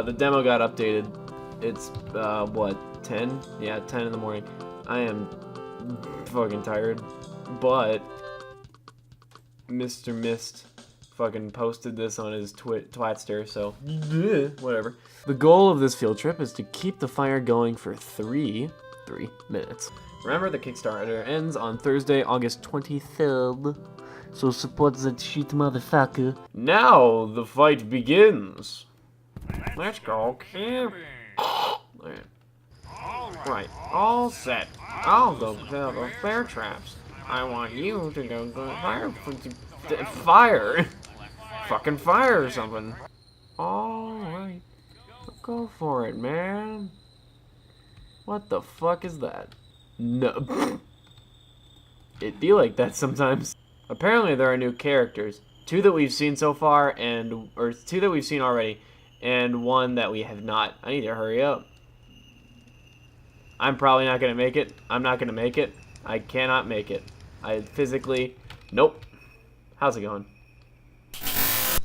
The demo got updated. It's, what, 10? Yeah, 10 in the morning. I am fucking tired, but Mr. Mist fucking posted this on his Twatster, so whatever. The goal of this field trip is to keep the fire going for 3 minutes. Remember, the Kickstarter ends on Thursday, August 23rd. So support that shit, motherfucker. Now the fight begins. Let's go camping. Right, all set. I'll go build the bear traps. I want you to go fire. Fucking fire or something. Alright. Go for it, man. What the fuck is that? No. It be like that sometimes. Apparently there are new characters. 2 that we've seen so far, or 2 that we've seen already, and 1 that we have not. I need to hurry up. I'm probably not gonna make it. I'm not gonna make it. I cannot make it. I physically... Nope. How's it going?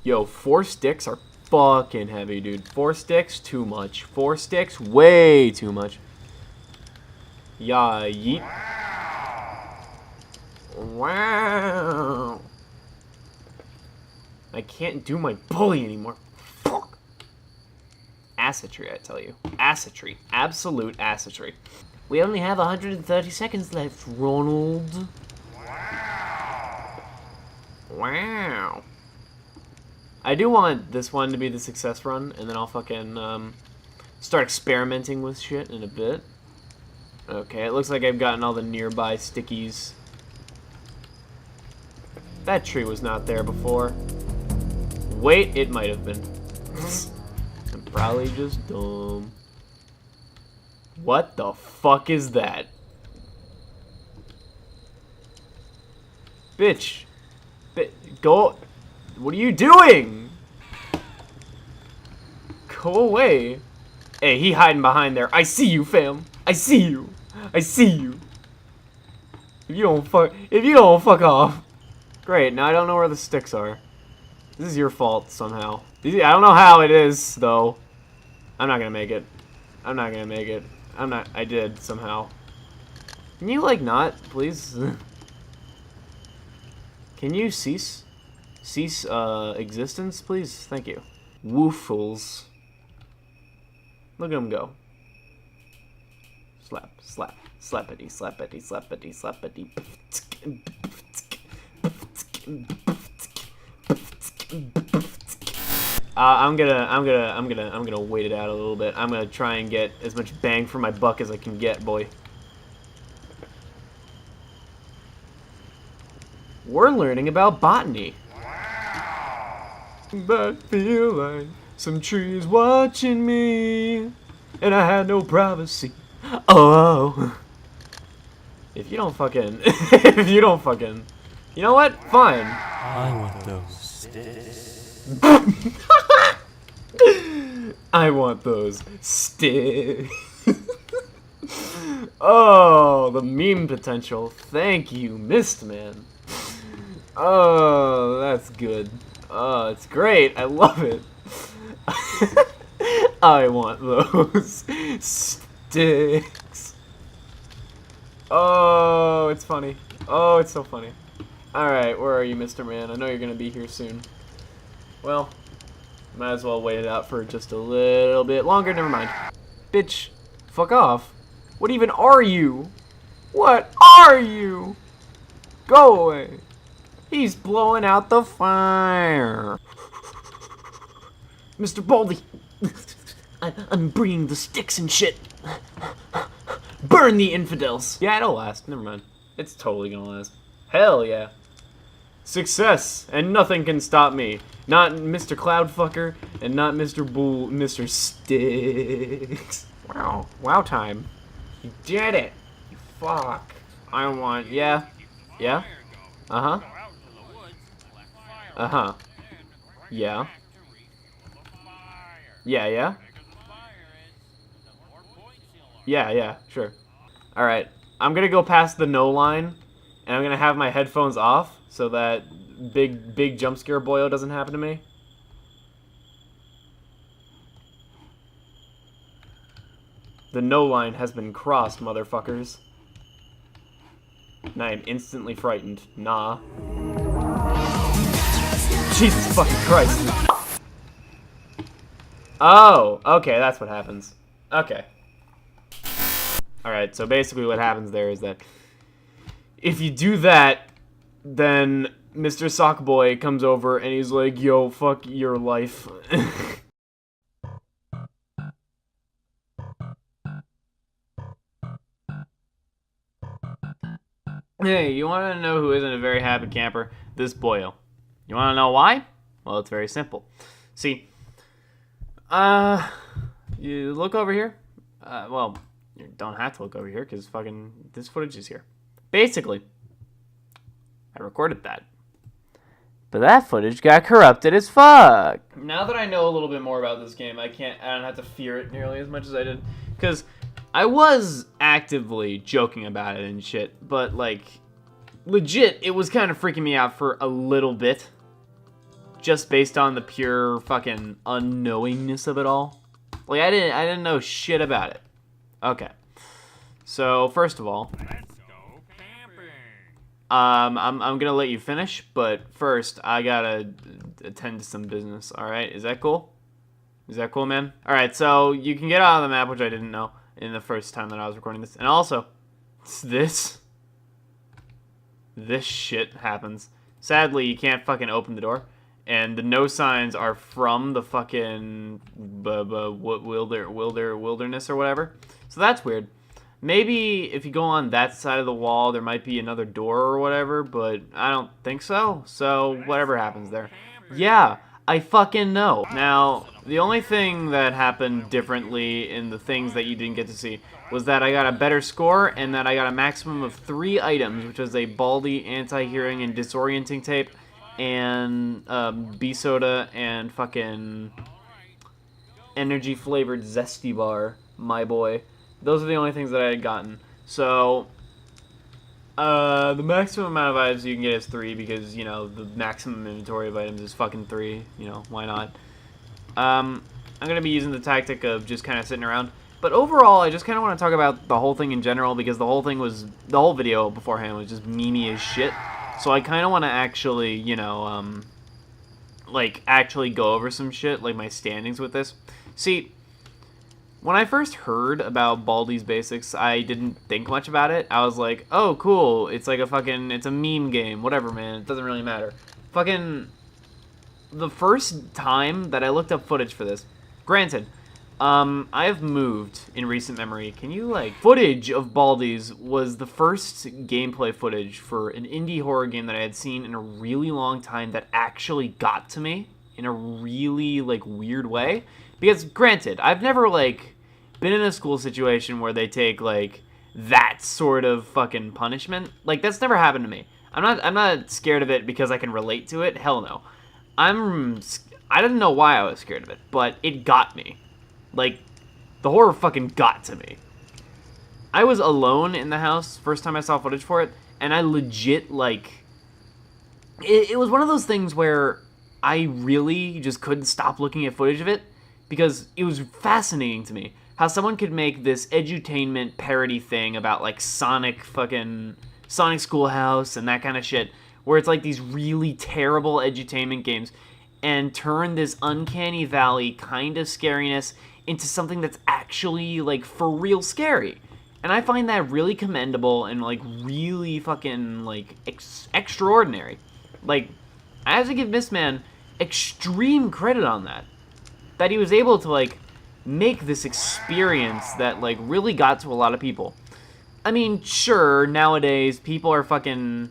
Yo, 4 sticks are fucking heavy, dude. 4 sticks, too much. 4 sticks, way too much. Yeah, yeet. Wow. I can't do my bully anymore. Fuck. Assetry, I tell you. Assetry. Absolute assetry. We only have 130 seconds left, Ronald. Wow. I do want this one to be the success run, and then I'll fucking start experimenting with shit in a bit. Okay, it looks like I've gotten all the nearby stickies. That tree was not there before. Wait, it might have been. I'm probably just dumb. What the fuck is that? Bitch. Go. What are you doing? Go away. Hey, he hiding behind there. I see you, fam. I see you. I see you. If you don't fuck off. Great, now I don't know where the sticks are. This is your fault somehow. I don't know how it is, though. I'm not gonna make it. I'm not gonna make it. I did, somehow. Can you, like, not, please? Can you cease existence, please? Thank you. Woofles. Look at him go. Slap, slap, slappity, slappity, slappity, slappity. I'm gonna wait it out a little bit. I'm gonna try and get as much bang for my buck as I can get, boy. We're learning about botany. But feel like some trees watching me, and I had no privacy. Oh. If you don't fucking, you know what? Fine. I want those sticks. I want those sticks. Oh, the meme potential. Thank you, Mistman. Oh, that's good. Oh, it's great. I love it. I want those sticks. Oh, it's funny. Oh, it's so funny. Alright, where are you, Mr. Man? I know you're gonna be here soon. Well, might as well wait it out for just a little bit longer. Never mind. Bitch, fuck off. What even are you? What are you? Go away. He's blowing out the fire. Mr. Baldi, I'm bringing the sticks and shit. Burn the infidels. Yeah, it'll last. Never mind. It's totally gonna last. Hell yeah. Success, and nothing can stop me. Not Mr. Cloudfucker, and not Mr. Sticks. Wow. Wow time. You did it. You fuck. I want, yeah. Yeah? Uh-huh. Uh-huh. Yeah. Yeah, yeah? Yeah, yeah, sure. Alright, I'm gonna go past the no line, and I'm gonna have my headphones off so that big jump scare boyo doesn't happen to me. The no line has been crossed, motherfuckers. And I am instantly frightened. Nah. Jesus fucking Christ. Oh, okay, that's what happens. Okay. Alright, so basically what happens there is that if you do that, then Mr. Sockboy comes over and he's like, yo, fuck your life. Hey, you want to know who isn't a very happy camper? This boyo. You want to know why? Well, it's very simple. See, you look over here. Well, you don't have to look over here because fucking this footage is here. Basically, I recorded that. But that footage got corrupted as fuck. Now that I know a little bit more about this game, I don't have to fear it nearly as much as I did. Because I was actively joking about it and shit, but like, legit, it was kind of freaking me out for a little bit. Just based on the pure fucking unknowingness of it all. Like, I didn't know shit about it. Okay. So, first of all, I'm gonna let you finish, but first, I gotta attend to some business, alright? Is that cool? Is that cool, man? Alright, so you can get out of the map, which I didn't know in the first time that I was recording this. And also, this shit happens. Sadly, you can't fucking open the door. And the no signs are from the fucking wilderness or whatever. So that's weird. Maybe if you go on that side of the wall, there might be another door or whatever, but I don't think so. So whatever happens there. Yeah, I fucking know. Now, the only thing that happened differently in the things that you didn't get to see was that I got a better score and that I got a maximum of 3 items, which is a Baldi anti-hearing and disorienting tape, and B-soda and fucking energy flavored zesty bar, my boy. Those are the only things that I had gotten. So the maximum amount of items you can get is 3 because, you know, the maximum inventory of items is fucking 3. You know, why not? I'm gonna be using the tactic of just kind of sitting around. But overall, I just kind of want to talk about the whole thing in general because the whole video beforehand was just memey as shit. So I kind of want to actually, you know, like, actually go over some shit, like my standings with this. See, when I first heard about Baldi's Basics, I didn't think much about it. I was like, oh, cool, it's like it's a meme game, whatever, man, it doesn't really matter. Fucking, the first time that I looked up footage for this, granted, I have moved in recent memory. Can you, like... Footage of Baldi's was the first gameplay footage for an indie horror game that I had seen in a really long time that actually got to me in a really, like, weird way. Because, granted, I've never, like, been in a school situation where they take, like, that sort of fucking punishment. Like, that's never happened to me. I'm not scared of it because I can relate to it. Hell no. I didn't know why I was scared of it, but it got me. Like, the horror fucking got to me. I was alone in the house first time I saw footage for it, and I legit, like... It was one of those things where I really just couldn't stop looking at footage of it, because it was fascinating to me how someone could make this edutainment parody thing about, like, Sonic Schoolhouse and that kind of shit, where it's, like, these really terrible edutainment games, and turn this uncanny valley kind of scariness into something that's actually, like, for real scary. And I find that really commendable and, like, really fucking, like, extraordinary. Like, I have to give this man extreme credit on that. That he was able to, like, make this experience that, like, really got to a lot of people. I mean, sure, nowadays, people are fucking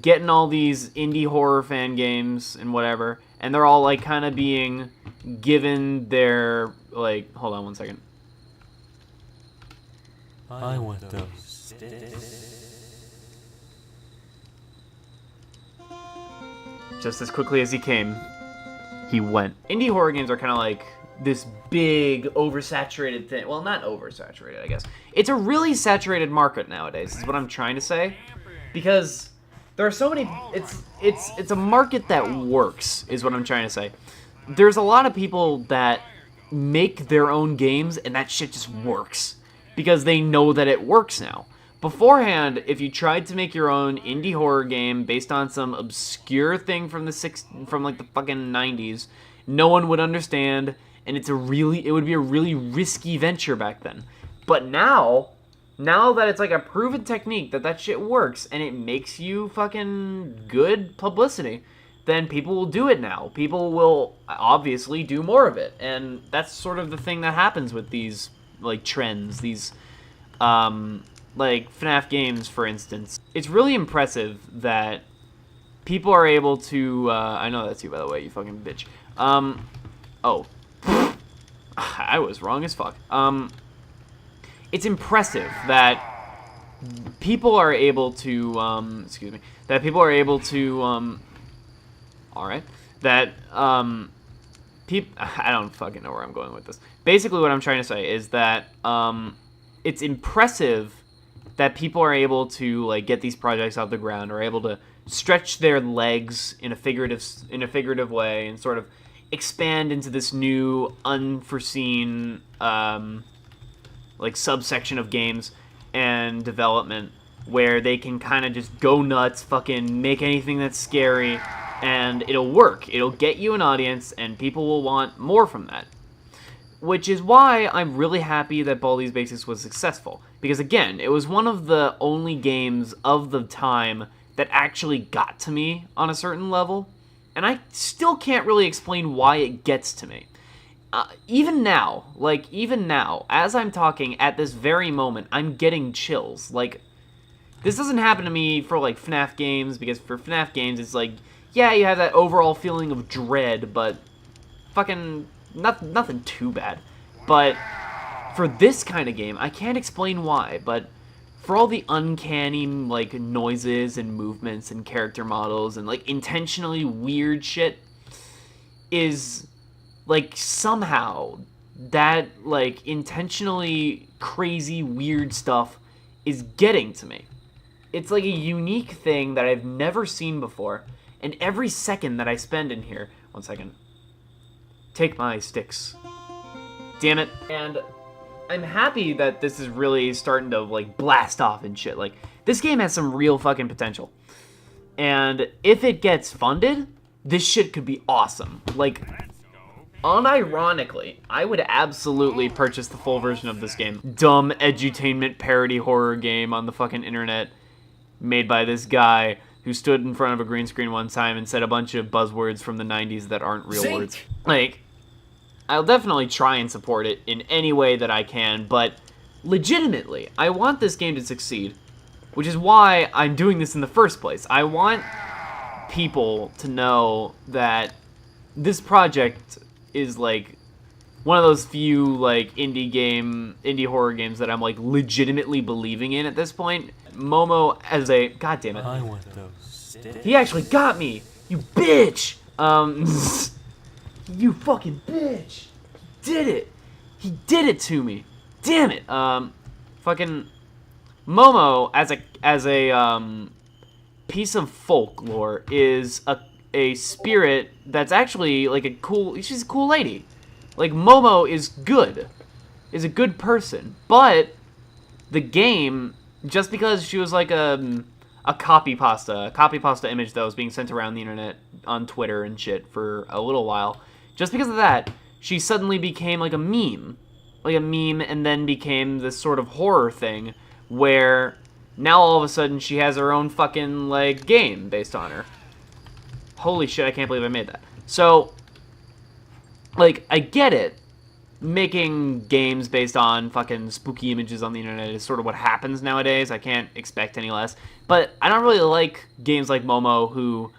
getting all these indie horror fan games and whatever, and they're all, like, kind of being given their, like, hold on one second. I want those. Just as quickly as he came, he went. Indie horror games are kind of like this big oversaturated thing. Well, not oversaturated, I guess. It's a really saturated market nowadays, is what I'm trying to say. Because there are so many... It's a market that works, is what I'm trying to say. There's a lot of people that make their own games, and that shit just works. Because they know that it works now. Beforehand, if you tried to make your own indie horror game based on some obscure thing from like the fucking 90s, no one would understand, and it would be a really risky venture back then. But now that it's like a proven technique that shit works and it makes you fucking good publicity, then people will do it now. People will obviously do more of it, and that's sort of the thing that happens with these like trends, these like FNAF games, for instance. It's really impressive that people are able to, I know that's you, by the way, you fucking bitch. Oh. I was wrong as fuck. It's impressive that people are able to, excuse me, that people are able to, alright, that, I don't fucking know where I'm going with this. Basically what I'm trying to say is that, it's impressive that people are able to like get these projects off the ground, or able to stretch their legs in a figurative way, and sort of expand into this new unforeseen like subsection of games and development where they can kind of just go nuts, fucking make anything that's scary, and it'll work. It'll get you an audience, and people will want more from that. Which is why I'm really happy that Baldi's Basics was successful. Because again, it was one of the only games of the time that actually got to me on a certain level. And I still can't really explain why it gets to me. Even now, as I'm talking at this very moment, I'm getting chills. Like, this doesn't happen to me for like FNAF games, because for FNAF games it's like, yeah, you have that overall feeling of dread, but fucking... nothing too bad. But for this kind of game, I can't explain why, but for all the uncanny like noises and movements and character models and like intentionally weird shit, is like somehow that like intentionally crazy weird stuff is getting to me. It's like a unique thing that I've never seen before, and every second that I spend in here... One second. Take my sticks. Damn it. And I'm happy that this is really starting to, like, blast off and shit. Like, this game has some real fucking potential. And if it gets funded, this shit could be awesome. Like, unironically, I would absolutely purchase the full version of this game. Dumb edutainment parody horror game on the fucking internet made by this guy who stood in front of a green screen one time and said a bunch of buzzwords from the 90s that aren't real words. Like, I'll definitely try and support it in any way that I can, but legitimately, I want this game to succeed, which is why I'm doing this in the first place. I want people to know that this project is, like, one of those few, like, indie horror games that I'm, like, legitimately believing in at this point. Momo as a... God damn it. I want those sticks. He actually got me! You bitch! You fucking bitch! He did it! He did it to me! Damn it! Fucking... Momo, as a piece of folklore, is a spirit that's actually, like, she's a cool lady. Like, Momo is good. Is a good person. But the game, just because she was like a copy pasta image that was being sent around the internet on Twitter and shit for a little while, just because of that, she suddenly became like a meme. Like a meme, and then became this sort of horror thing where now all of a sudden she has her own fucking, like, game based on her. Holy shit, I can't believe I made that. So, like, I get it. Making games based on fucking spooky images on the internet is sort of what happens nowadays. I can't expect any less. But I don't really like games like Momo who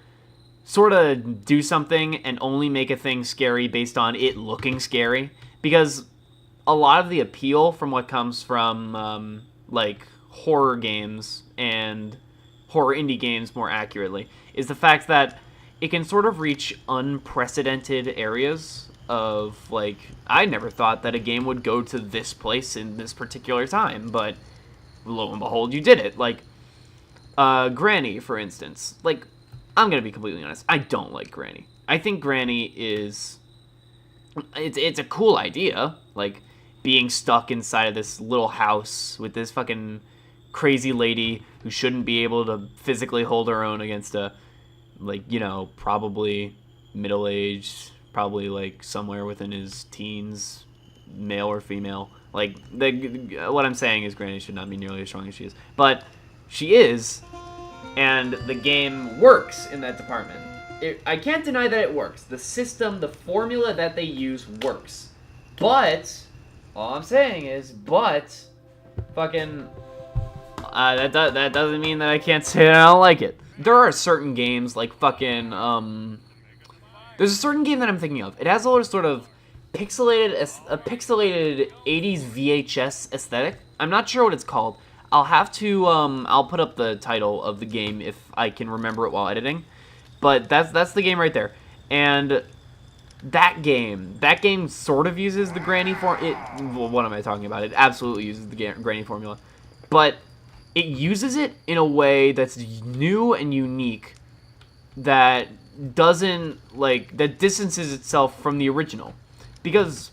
sort of do something and only make a thing scary based on it looking scary. Because a lot of the appeal from what comes from, like, horror games and horror indie games, more accurately, is the fact that it can sort of reach unprecedented areas of, like, I never thought that a game would go to this place in this particular time, but lo and behold, you did it. Like, Granny, for instance. Like, I'm gonna be completely honest, I don't like Granny. I think Granny is... It's a cool idea, like, being stuck inside of this little house with this fucking crazy lady who shouldn't be able to physically hold her own against a, like, you know, probably middle-aged, probably, like, somewhere within his teens, male or female. Like, what I'm saying is Granny should not be nearly as strong as she is. But she is, and the game works in that department. I can't deny that it works. The system, the formula that they use works. But, all I'm saying is, fucking, that doesn't mean that I can't say that I don't like it. There are certain games, like fucking, there's a certain game that I'm thinking of. It has a sort of pixelated 80s VHS aesthetic. I'm not sure what it's called. I'll have to, I'll put up the title of the game if I can remember it while editing. But that's the game right there. And that game sort of uses the Granny well, what am I talking about? It absolutely uses the Granny formula. But it uses it in a way that's new and unique, that that distances itself from the original. Because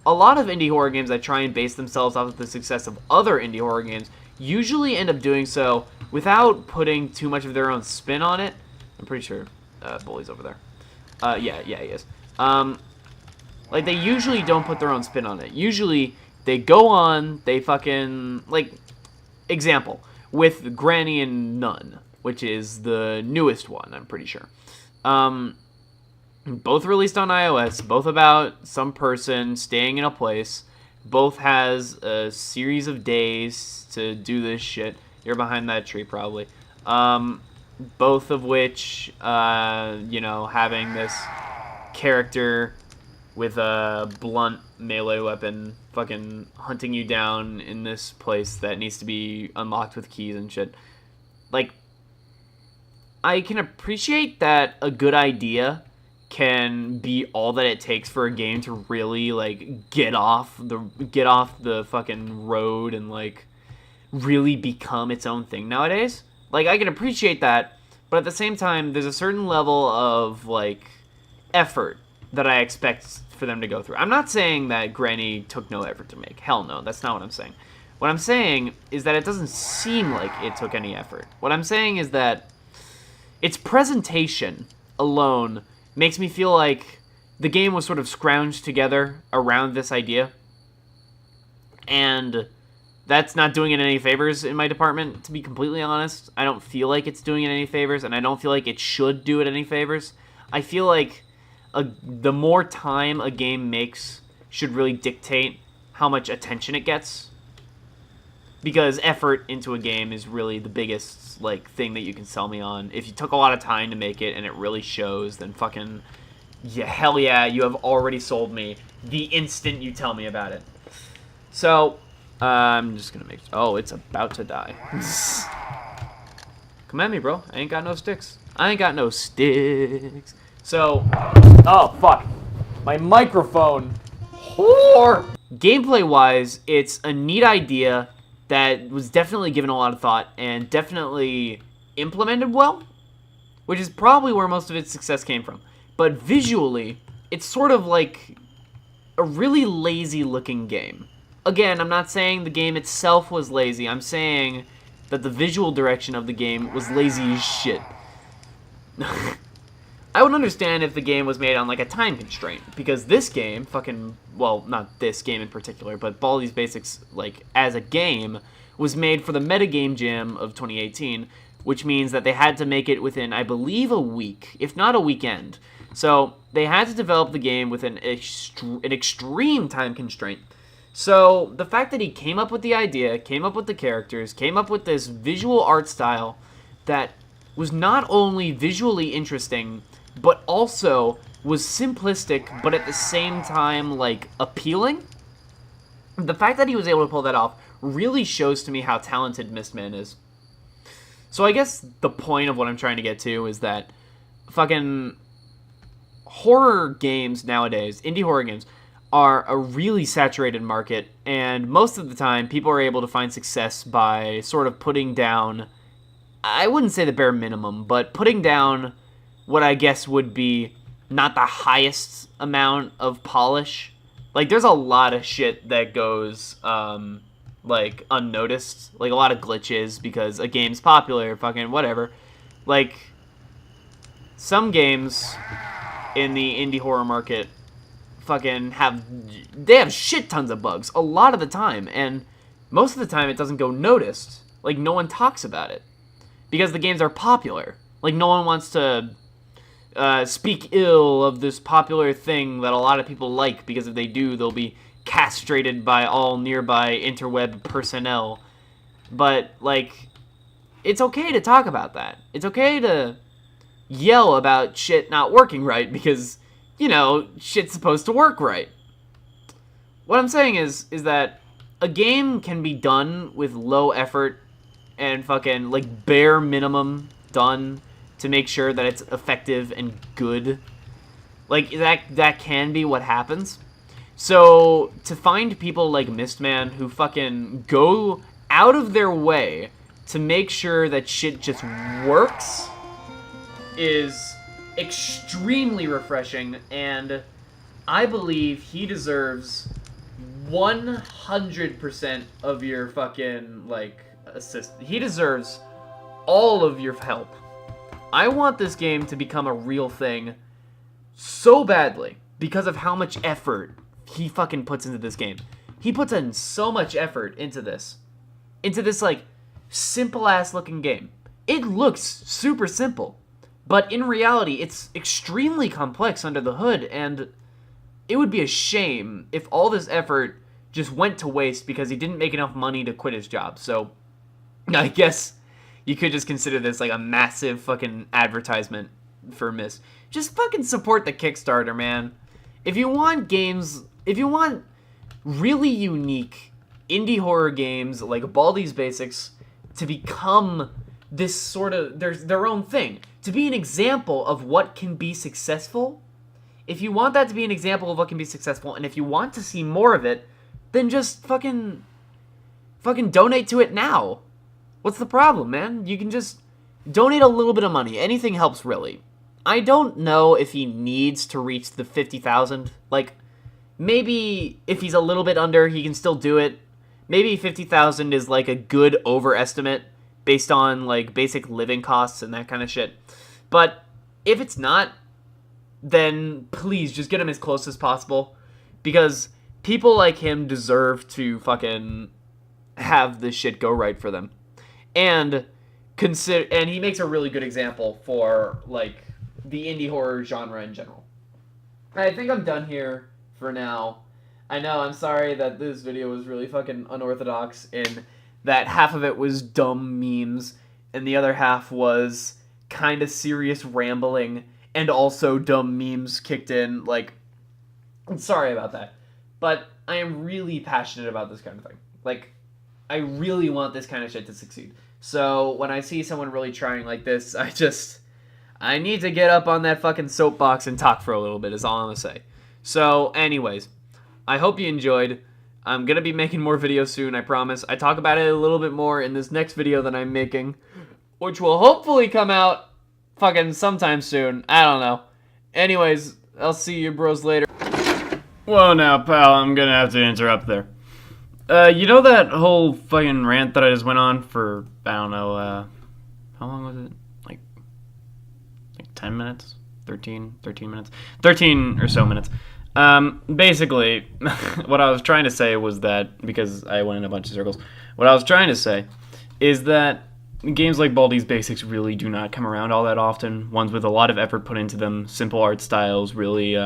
a lot of indie horror games that try and base themselves off of the success of other indie horror games usually end up doing so without putting too much of their own spin on it. I'm pretty sure Bully's over there. Yeah, he is. Like, they usually don't put their own spin on it. Usually, they go on, they fucking, like, example, with Granny and Nun, which is the newest one, I'm pretty sure. Both released on iOS, both about some person staying in a place, both has a series of days to do this shit. You're behind that tree, probably. Both of which, you know, having this character with a blunt melee weapon fucking hunting you down in this place that needs to be unlocked with keys and shit. Like, I can appreciate that a good idea can be all that it takes for a game to really, like, get off the fucking road and, like, really become its own thing nowadays. Like, I can appreciate that, but at the same time, there's a certain level of, like, effort that I expect for them to go through. I'm not saying that Granny took no effort to make. Hell no, that's not what I'm saying. What I'm saying is that it doesn't seem like it took any effort. What I'm saying is that its presentation alone makes me feel like the game was sort of scrounged together around this idea. And that's not doing it any favors in my department, to be completely honest. I don't feel like it's doing it any favors, and I don't feel like it should do it any favors. I feel like the more time a game makes should really dictate how much attention it gets. Because effort into a game is really the biggest, like, thing that you can sell me on. If you took a lot of time to make it and it really shows, then fucking, yeah, hell yeah, you have already sold me the instant you tell me about it. So, I'm just gonna make... Oh, it's about to die. Come at me, bro. I ain't got no sticks. I ain't got no sticks. So... Oh, fuck. My microphone. Whore! Gameplay-wise, it's a neat idea that was definitely given a lot of thought and definitely implemented well, which is probably where most of its success came from. But visually, it's sort of like a really lazy-looking game. Again, I'm not saying the game itself was lazy. I'm saying that the visual direction of the game was lazy as shit. I would understand if the game was made on, like, a time constraint, because this game, fucking, well, not this game in particular, but Baldi's Basics, like, as a game, was made for the Metagame Jam of 2018, which means that they had to make it within, I believe, a week, if not a weekend. So, they had to develop the game with an extreme time constraint. So, the fact that he came up with the idea, came up with the characters, came up with this visual art style that was not only visually interesting, but also was simplistic, but at the same time, like, appealing. The fact that he was able to pull that off really shows to me how talented Mistman is. So I guess the point of what I'm trying to get to is that fucking horror games nowadays, indie horror games, are a really saturated market, and most of the time people are able to find success by sort of putting down, I wouldn't say the bare minimum, but putting down what I guess would be not the highest amount of polish. Like, there's a lot of shit that goes, like, unnoticed. Like, a lot of glitches because a game's popular, fucking whatever. Like, some games in the indie horror market fucking have shit tons of bugs a lot of the time, and most of the time it doesn't go noticed. Like, no one talks about it because the games are popular. Like, no one wants to speak ill of this popular thing that a lot of people like, because if they do, they'll be castrated by all nearby interweb personnel. But, like, it's okay to talk about that. It's okay to yell about shit not working right because, you know, shit's supposed to work right. What I'm saying is that a game can be done with low effort and fucking, like, bare minimum done to make sure that it's effective and good. Like, that can be what happens. So, to find people like Mistman who fucking go out of their way to make sure that shit just works is extremely refreshing, and I believe he deserves 100% of your fucking, like, assist. He deserves all of your help. I want this game to become a real thing so badly because of how much effort he fucking puts into this game. He puts in so much effort into this, like, simple-ass looking game. It looks super simple, but in reality, it's extremely complex under the hood, and it would be a shame if all this effort just went to waste because he didn't make enough money to quit his job. So, I guess you could just consider this like a massive fucking advertisement for Myst. Just fucking support the Kickstarter, man. If you want really unique indie horror games like Baldi's Basics to become this sort of their own thing, to be an example of what can be successful, if you want that to be an example of what can be successful, and if you want to see more of it, then just fucking donate to it now. What's the problem, man? You can just donate a little bit of money. Anything helps, really. I don't know if he needs to reach the 50,000. Like, maybe if he's a little bit under, he can still do it. Maybe 50,000 is like a good overestimate based on like basic living costs and that kind of shit. But if it's not, then please just get him as close as possible, because people like him deserve to fucking have this shit go right for them. And he makes a really good example for like the indie horror genre in general. I think I'm done here for now. I know, I'm sorry that this video was really fucking unorthodox in that half of it was dumb memes and the other half was kind of serious rambling and also dumb memes kicked in. Like, I'm sorry about that. But I am really passionate about this kind of thing. Like, I really want this kind of shit to succeed. So when I see someone really trying like this, I need to get up on that fucking soapbox and talk for a little bit is all I'm gonna say. So anyways, I hope you enjoyed. I'm gonna be making more videos soon, I promise. I talk about it a little bit more in this next video that I'm making, which will hopefully come out fucking sometime soon. I don't know. Anyways, I'll see you bros later. Whoa now, pal, I'm gonna have to interrupt there. You know that whole fucking rant that I just went on for, I don't know, how long was it? Like 10 minutes? 13 minutes? 13 or so minutes. Basically, what I was trying to say was that, because I went in a bunch of circles, what I was trying to say is that games like Baldi's Basics really do not come around all that often. Ones with a lot of effort put into them, simple art styles, really,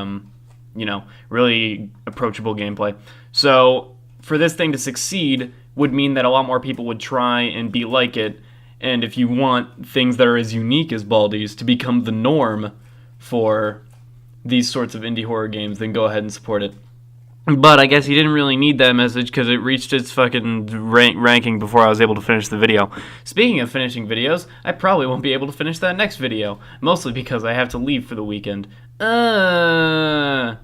really approachable gameplay. So, for this thing to succeed would mean that a lot more people would try and be like it, and if you want things that are as unique as Baldi's to become the norm for these sorts of indie horror games, then go ahead and support it. But I guess he didn't really need that message because it reached its fucking ranking before I was able to finish the video. Speaking of finishing videos, I probably won't be able to finish that next video. Mostly because I have to leave for the weekend. So,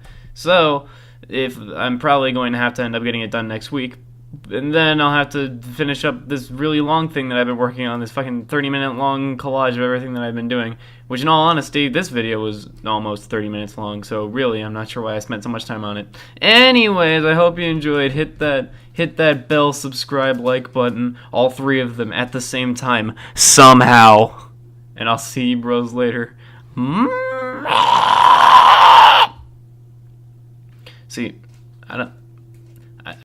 if I'm probably going to have to end up getting it done next week. And then I'll have to finish up this really long thing that I've been working on, this fucking 30-minute long collage of everything that I've been doing. Which, in all honesty, this video was almost 30 minutes long, so really, I'm not sure why I spent so much time on it. Anyways, I hope you enjoyed. Hit that bell, subscribe, like button, all three of them at the same time, somehow. And I'll see you bros later. See, I don't...